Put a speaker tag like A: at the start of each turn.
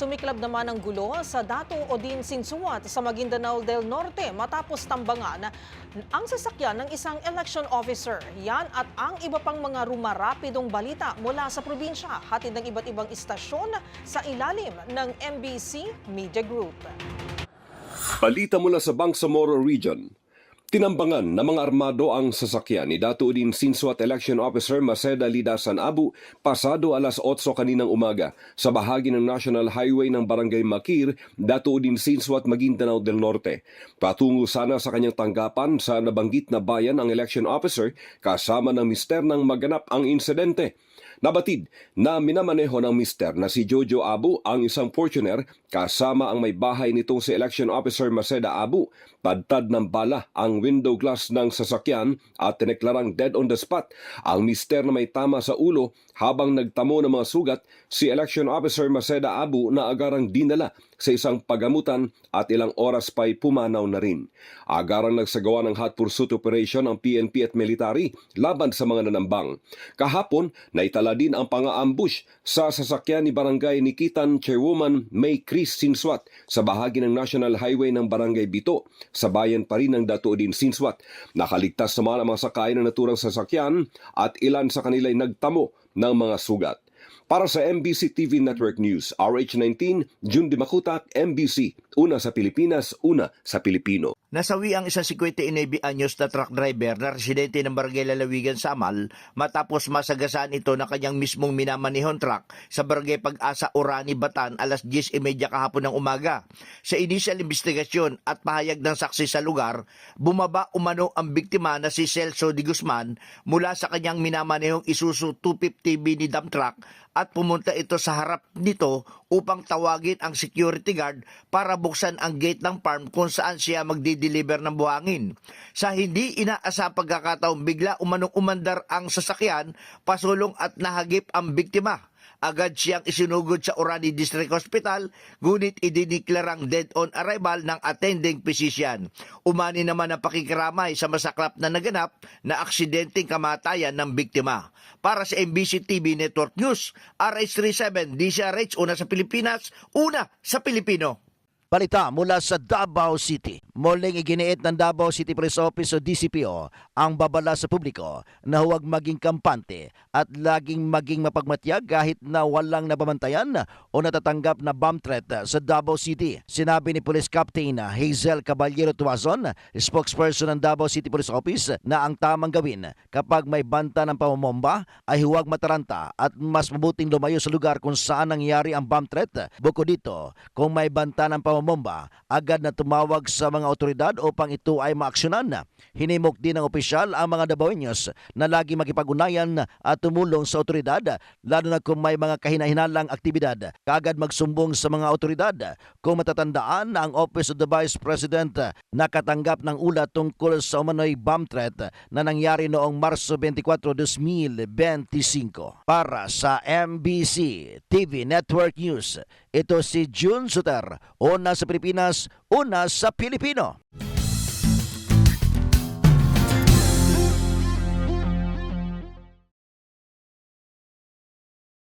A: Sumiklab naman ang gulo sa Dato Odin Sinsuat sa Maguindanao del Norte matapos tambangan ang sasakyan ng isang election officer. Yan at ang iba pang mga rumarapidong balita mula sa probinsya, hatid ng iba't ibang istasyon sa ilalim ng MBC Media Group.
B: Balita mula sa Bangsamoro Region. Tinambangan ng mga armado ang sasakyan ni Dato Odin Sinsuat Election Officer Maceda Lidasan Abu pasado alas 8 kaninang umaga sa bahagi ng National Highway ng Barangay Makir, Dato Odin Sinsuat, Maguindanao del Norte. Patungo sana sa kanyang tanggapan sa nabanggit na bayan ang election officer kasama ng mister nang maganap ang insidente. Nabatid na minamaneho ng mister na si Jojo Abu ang isang Fortuner kasama ang may bahay nitong si Election Officer Maceda Abu. Padtad ng bala ang window glass ng sasakyan at tineklarang dead on the spot ang mister na may tama sa ulo habang nagtamo ng mga sugat si Election Officer Maceda Abu na agarang dinala sa isang pagamutan at ilang oras pa'y pumanaw na rin. Agarang nagsagawa ng hot pursuit operation ang PNP at military laban sa mga nanambang. Kahapon, naitala din ang pang-aambush sa sasakyan ni Barangay Nikitan Chairwoman May Chris Sinsuat sa bahagi ng National Highway ng Barangay Bito sa bayan pa rin ng Dato Odin Sinsuat. Nakaligtas naman ang mga sakay ng naturang sasakyan at ilan sa kanila'y nagtamo ng mga sugat. Para sa MBC TV Network News, RH19, Jun Dimakutak, MBC, una sa Pilipinas, una sa Pilipino.
C: Nasawi ang isang 59 anyos na truck driver na residente ng Barangay Lalawigan sa Amal matapos masagasaan ito na kanyang mismong minamanihon truck sa Barangay Pag-asa, Orani, Batan alas 10:30 kahapon ng umaga. Sa initial investigasyon at pahayag ng saksi sa lugar, bumaba umano ang biktima na si Celso de Guzman mula sa kanyang minamanihong Isuzu 250 mini dump truck at pumunta ito sa harap nito upang tawagin ang security guard para buksan ang gate ng farm kung saan siya magdi-deliver ng buhangin. Sa hindi inaasang pagkakataon, bigla umanong umandar ang sasakyan, pasulong at nahagip ang biktima. Agad siyang isinugod sa Orani District Hospital, ngunit idiniklarang dead on arrival ng attending physician. Umani naman ang pakikiramay sa masaklap na naganap na aksidenteng kamatayan ng biktima. Para sa MBC TV Network News, RH37, DCRH, una sa Pilipinas, una sa Pilipino.
D: Balita mula sa Davao City. Muling iginiit ng Davao City Police Office o DCPO ang babala sa publiko na huwag maging kampante at laging maging mapagmatyag kahit na walang nababantayan o natatanggap na bomb threat sa Davao City. Sinabi ni Police Captain Hazel Caballero Tuazon, spokesperson ng Davao City Police Office, na ang tamang gawin kapag may banta ng pamomomba ay huwag mataranta at mas mabuting lumayo sa lugar kung saan nangyari ang bomb threat. Bukod dito, kung may banta ng pamomomba, agad na tumawag sa mga otoridad upang ito ay maaksyonan. Hinimok din ng opisyal ang mga Davaoeños na lagi makipag-unayan at tumulong sa otoridad, lalo na kung may mga kahinahinalang aktibidad. Kaagad magsumbong sa mga otoridad. Kung matatandaan, ang Office of the Vice President nakatanggap ng ulat tungkol sa umano'y bomb threat na nangyari noong Marso 24, 2025. Para sa MBC TV Network News, ito si June Suter, una sa Pilipinas, una sa Pilipino.